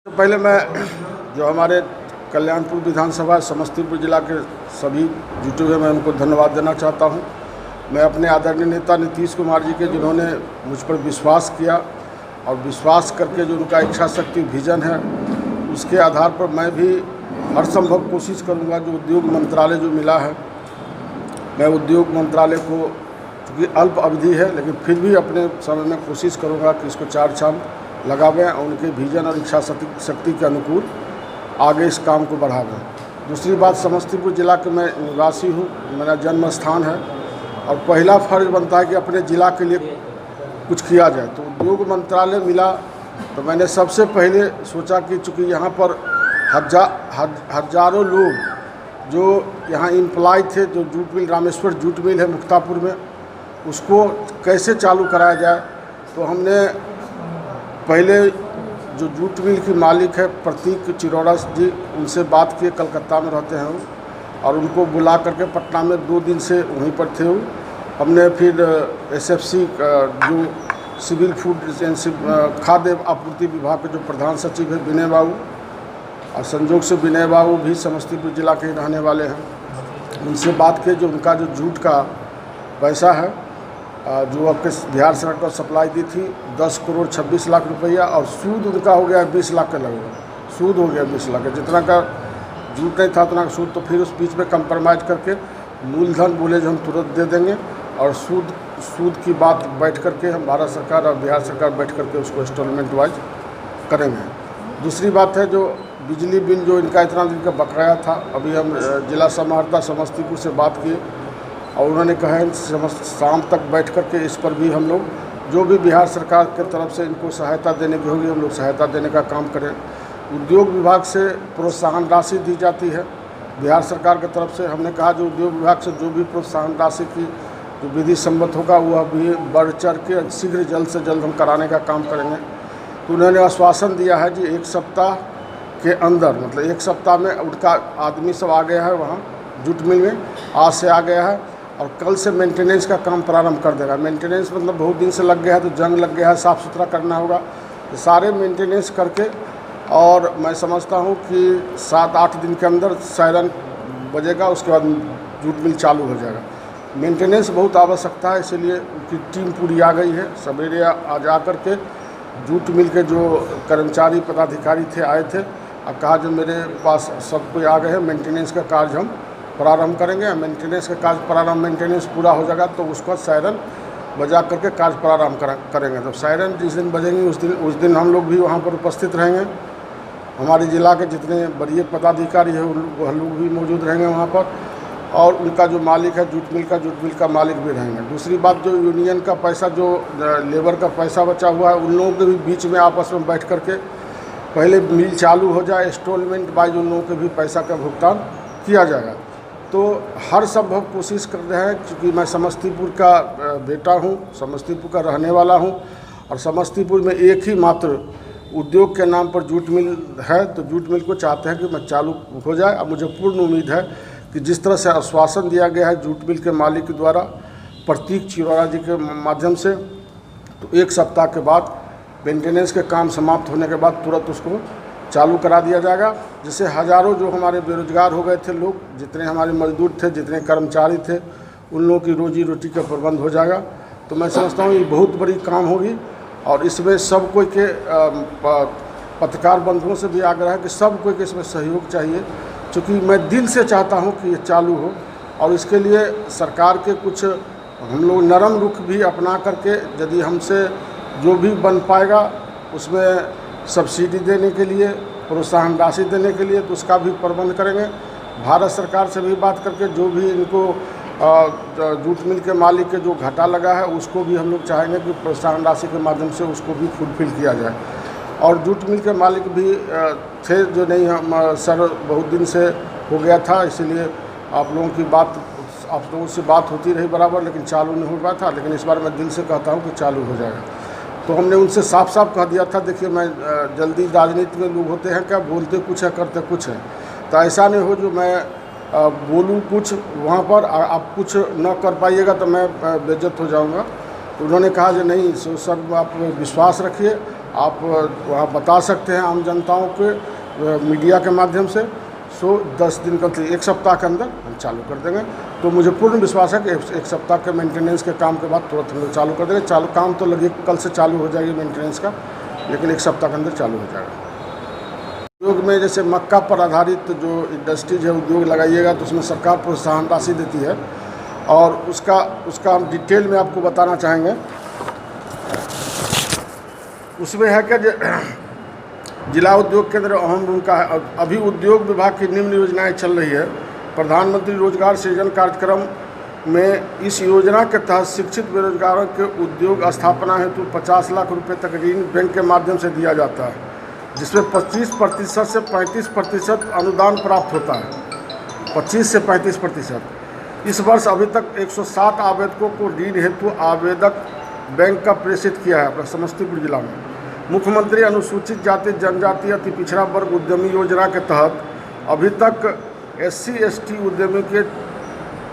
तो पहले मैं जो हमारे कल्याणपुर विधानसभा समस्तीपुर जिला के सभी जुटे हुए मैं उनको धन्यवाद देना चाहता हूं। मैं अपने आदरणीय नेता नीतीश कुमार जी के जिन्होंने मुझ पर विश्वास किया और विश्वास करके जो उनका इच्छा शक्ति विजन है उसके आधार पर मैं भी हर संभव कोशिश करूंगा। जो उद्योग मंत्रालय जो मिला है, मैं उद्योग मंत्रालय को, चूँकि अल्प अवधि है लेकिन फिर भी अपने समय में कोशिश करूंगा कि इसको चार चांद लगावें और उनके विजन और इच्छा शक्ति के अनुकूल आगे इस काम को बढ़ावें। दूसरी बात, समस्तीपुर जिला के मैं निवासी हूँ, मेरा जन्म स्थान है और पहला फर्ज बनता है कि अपने ज़िला के लिए कुछ किया जाए। तो उद्योग मंत्रालय मिला तो मैंने सबसे पहले सोचा कि चूँकि यहाँ पर हजारों लोग जो यहाँ एम्प्लॉय थे, जो jute mill Rameshwar jute mill है मुक्तापुर में, उसको कैसे चालू कराया जाए। तो हमने पहले जो जूट मिल की मालिक है प्रतीक चिरौड़ा जी, उनसे बात किए, कलकत्ता में रहते हैं वो, और उनको बुला करके पटना में 2 दिन से वहीं पर थे वो। हमने फिर एसएफसी जो सिविल फूड खाद्य आपूर्ति विभाग के जो प्रधान सचिव है विनय बाबू, और संजोग से विनय बाबू भी समस्तीपुर जिला के रहने वाले हैं, उनसे बात की। जो उनका जो जूट का पैसा है जो आपके बिहार सरकार को सप्लाई दी थी 10 करोड़ 26 लाख रुपया, और सूद उनका हो गया 20 लाख के लगभग, सूद हो गया 20 लाख। जितना का जूट नहीं था उतना का सूद। तो फिर उस बीच में कंप्रोमाइज़ करके मूलधन बोले जो हम तुरंत दे देंगे, और सूद की बात बैठ करके हम भारत सरकार और बिहार सरकार बैठ करके उसको इंस्टॉलमेंट वाइज करेंगे। दूसरी बात है जो बिजली बिल जो इनका इतना दिन का बकाया था, अभी हम जिला समाहर्ता समस्तीपुर से बात किए और उन्होंने कहा है शाम तक बैठ करके इस पर भी हम लोग जो भी बिहार सरकार की तरफ से इनको सहायता देने की होगी हम लोग सहायता देने का काम करें। उद्योग विभाग से प्रोत्साहन राशि दी जाती है बिहार सरकार की तरफ से। हमने कहा जो उद्योग विभाग से जो भी प्रोत्साहन राशि की जो विधि सम्मत होगा वह भी बढ़ चढ़ के शीघ्र जल्द से जल्द हम कराने का काम करेंगे। तो उन्होंने आश्वासन दिया है जी 1 सप्ताह के अंदर, मतलब 1 सप्ताह में उनका आदमी सब आ गया है वहाँ जूट मिल में, आज से आ गया है और कल से मेंटेनेंस का काम प्रारंभ कर देगा। मेंटेनेंस मतलब बहुत दिन से लग गया है, तो जंग लग गया है, साफ़ सुथरा करना होगा। तो सारे मेंटेनेंस करके, और मैं समझता हूँ कि 7-8 दिन के अंदर सायरन बजेगा, उसके बाद जूट मिल चालू हो जाएगा। मेंटेनेंस बहुत आवश्यकता है, इसलिए उनकी टीम पूरी आ गई है। सवेरे आज आकर के जूट मिल के जो कर्मचारी पदाधिकारी थे आए थे और कहा जो मेरे पास सब कोई आ गए हैं, मेंटेनेंस का कार्य हम प्रारंभ करेंगे। मेंटेनेंस का कार्य प्रारंभ, मेंटेनेंस पूरा हो जाएगा तो उसका सायरन बजा करके कार्य प्रारंभ करेंगे। तो सायरन जिस दिन बजेंगे उस दिन हम लोग भी वहाँ पर उपस्थित रहेंगे। हमारे ज़िला के जितने बड़े पदाधिकारी हैं वो लोग भी मौजूद रहेंगे वहाँ पर, और उनका जो मालिक है जूट मिल का मालिक भी रहेंगे। दूसरी बात, जो यूनियन का पैसा, जो लेबर का पैसा बचा हुआ है, उन लोगों के भी बीच में आपस में बैठ करके पहले मिल चालू हो जाए, इंस्टॉलमेंट वाइज उन लोगों के भी पैसा का भुगतान किया जाएगा। तो हर संभव कोशिश कर रहे हैं, क्योंकि मैं समस्तीपुर का बेटा हूं, समस्तीपुर का रहने वाला हूं, और समस्तीपुर में एक ही मात्र उद्योग के नाम पर जूट मिल है। तो जूट मिल को चाहते हैं कि मैं चालू हो जाए। अब मुझे पूर्ण उम्मीद है कि जिस तरह से आश्वासन दिया गया है जूट मिल के मालिक के द्वारा प्रतीक चिरौड़ा जी के माध्यम से, तो 1 सप्ताह के बाद मेंटेनेंस के काम समाप्त होने के बाद तुरंत उसको चालू करा दिया जाएगा, जिससे हज़ारों जो हमारे बेरोजगार हो गए थे लोग, जितने हमारे मजदूर थे, जितने कर्मचारी थे, उन लोगों की रोजी रोटी का प्रबंध हो जाएगा। तो मैं समझता हूँ ये बहुत बड़ी काम होगी, और इसमें सब कोई के पत्रकार बंधुओं से भी आग्रह है कि सब कोई के इसमें सहयोग चाहिए, क्योंकि मैं दिल से चाहता हूँ कि ये चालू हो। और इसके लिए सरकार के कुछ हम लोग नरम रुख भी अपना करके, यदि हमसे जो भी बन पाएगा उसमें सब्सिडी देने के लिए, प्रोत्साहन राशि देने के लिए, तो उसका भी प्रबंध करेंगे। भारत सरकार से भी बात करके जो भी इनको जूट मिल के मालिक के जो घाटा लगा है उसको भी हम लोग चाहेंगे कि प्रोत्साहन राशि के माध्यम से उसको भी फुलफिल किया जाए। और जूट मिल के मालिक भी थे जो नहीं, हम सर बहुत दिन से हो गया था, इसलिए आप लोगों से बात होती रही बराबर, लेकिन चालू नहीं हो पाया था। लेकिन इस बार मैं दिल से कहता हूँ कि चालू हो जाएगा। तो हमने उनसे साफ साफ कह दिया था, देखिए मैं जल्दी, राजनीति में लोग होते हैं क्या, बोलते कुछ है करते कुछ है, तो ऐसा नहीं हो जो मैं बोलूँ कुछ वहाँ पर आप कुछ न कर पाइएगा तो मैं बेइज्जत हो जाऊँगा। तो उन्होंने कहा कि नहीं सर, आप विश्वास रखिए आप वहाँ बता सकते हैं आम जनताओं के मीडिया के माध्यम से। सो 10 दिन का 1 सप्ताह के अंदर हम चालू कर देंगे। तो मुझे पूर्ण विश्वास है कि 1 सप्ताह के मेंटेनेंस के काम के बाद तुरंत हम लोग चालू कर देंगे। काम तो लगे कल से चालू हो जाएगी मेंटेनेंस का, लेकिन 1 सप्ताह के अंदर चालू हो जाएगा। उद्योग में जैसे मक्का पर आधारित जो इंडस्ट्रीज है, उद्योग लगाइएगा तो उसमें सरकार प्रोत्साहन राशि देती है, और उसका हम डिटेल में आपको बताना चाहेंगे। उसमें है क्या, जिला उद्योग केंद्र अहम भूमिका है। अभी उद्योग विभाग की निम्न योजनाएं चल रही है। प्रधानमंत्री रोजगार सृजन कार्यक्रम में इस योजना के तहत शिक्षित बेरोजगारों के उद्योग स्थापना हेतु 50 लाख रुपए तक ऋण बैंक के माध्यम से दिया जाता है, जिसमें 25% से 35% अनुदान प्राप्त होता है। 25 से 35%। इस वर्ष अभी तक 107 आवेदकों को ऋण हेतु आवेदक बैंक का प्रेषित किया है अपना समस्तीपुर जिला में। मुख्यमंत्री अनुसूचित जाति जनजाति अति पिछड़ा वर्ग उद्यमी योजना के तहत अभी तक SC/ST उद्यमी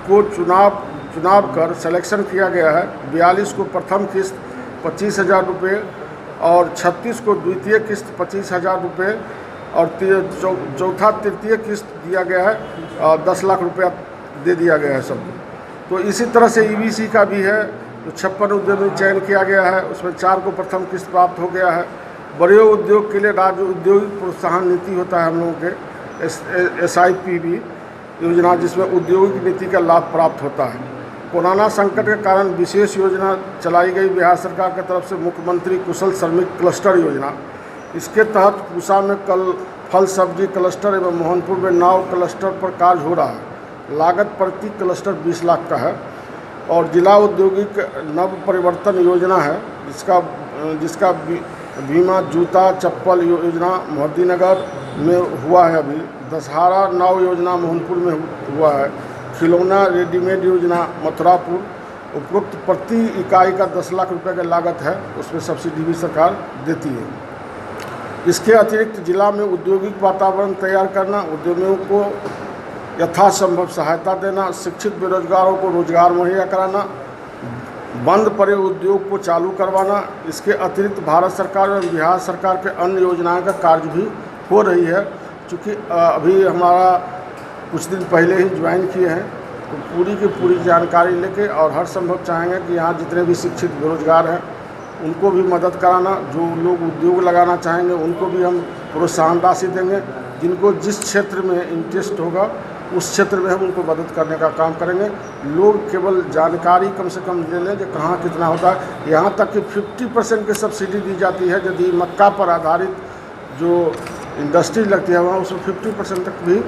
को चुनाव कर सिलेक्शन किया गया है। 42 को प्रथम किस्त 25,000 रुपये और 36 को द्वितीय किस्त 25,000 रुपये और चौथा तृतीय किस्त दिया गया है 10 लाख रुपया दे दिया गया है सबको। तो इसी तरह से EBC का भी है, तो 56 उद्यमी चयन किया गया है, उसमें 4 को प्रथम किस्त प्राप्त हो गया है। बड़े उद्योग के लिए राज्य औद्योगिक प्रोत्साहन नीति होता है हम लोगों के SIPB योजना, जिसमें औद्योगिक नीति का लाभ प्राप्त होता है। कोरोना संकट के कारण विशेष योजना चलाई गई बिहार सरकार की तरफ से, मुख्यमंत्री कुशल श्रमिक क्लस्टर योजना। इसके तहत पूसा में कल फल सब्जी क्लस्टर एवं मोहनपुर में नाव क्लस्टर पर कार्य हो रहा है। लागत प्रति क्लस्टर 20 लाख का है। और जिला औद्योगिक नव परिवर्तन योजना है, जिसका बीमा जूता चप्पल योजना मोहद्दीनगर में हुआ है। अभी दशहरा नाव योजना मोहनपुर में हुआ है। खिलौना रेडीमेड योजना मथुरापुर। उपरोक्त प्रति इकाई का 10 लाख रुपए की लागत है, उसमें सब्सिडी भी सरकार देती है। इसके अतिरिक्त जिला में औद्योगिक वातावरण तैयार करना, उद्यमियों को यथासंभव सहायता देना, शिक्षित बेरोजगारों को रोजगार मुहैया कराना, बंद पड़े उद्योग को चालू करवाना। इसके अतिरिक्त भारत सरकार और बिहार सरकार के अन्य योजनाओं का कार्य भी हो रही है। चूँकि अभी हमारा कुछ दिन पहले ही ज्वाइन किए हैं, तो पूरी की पूरी जानकारी लेके और हर संभव चाहेंगे कि यहाँ जितने भी शिक्षित बेरोजगार हैं उनको भी मदद कराना। जो लोग उद्योग लगाना चाहेंगे उनको भी हम प्रोत्साहन राशि देंगे। जिनको जिस क्षेत्र में इंटरेस्ट होगा उस क्षेत्र में हम उनको मदद करने का काम करेंगे। लोग केवल जानकारी कम से कम ले लें कि कहाँ कितना होता है। यहाँ तक कि 50% की सब्सिडी दी जाती है। यदि मक्का पर आधारित जो इंडस्ट्री लगती है वहाँ उसमें 50% तक भी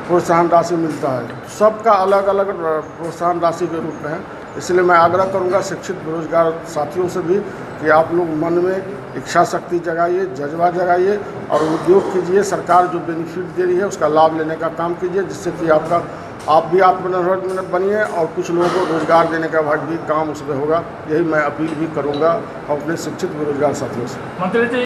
प्रोत्साहन राशि मिलता है। सबका अलग अलग प्रोत्साहन राशि के रूप में है। इसलिए मैं आग्रह करूंगा शिक्षित बेरोजगार साथियों से भी कि आप लोग मन में इच्छा शक्ति जगाइए, जज्बा जगाइए और उद्योग कीजिए। सरकार जो बेनिफिट दे रही है उसका लाभ लेने का काम कीजिए, जिससे कि आप भी आत्मनिर्भर बनिए और कुछ लोगों को रोजगार देने का भाग भी काम उसमें होगा। यही मैं अपील भी करूँगा अपने शिक्षित बेरोजगार साथियों से।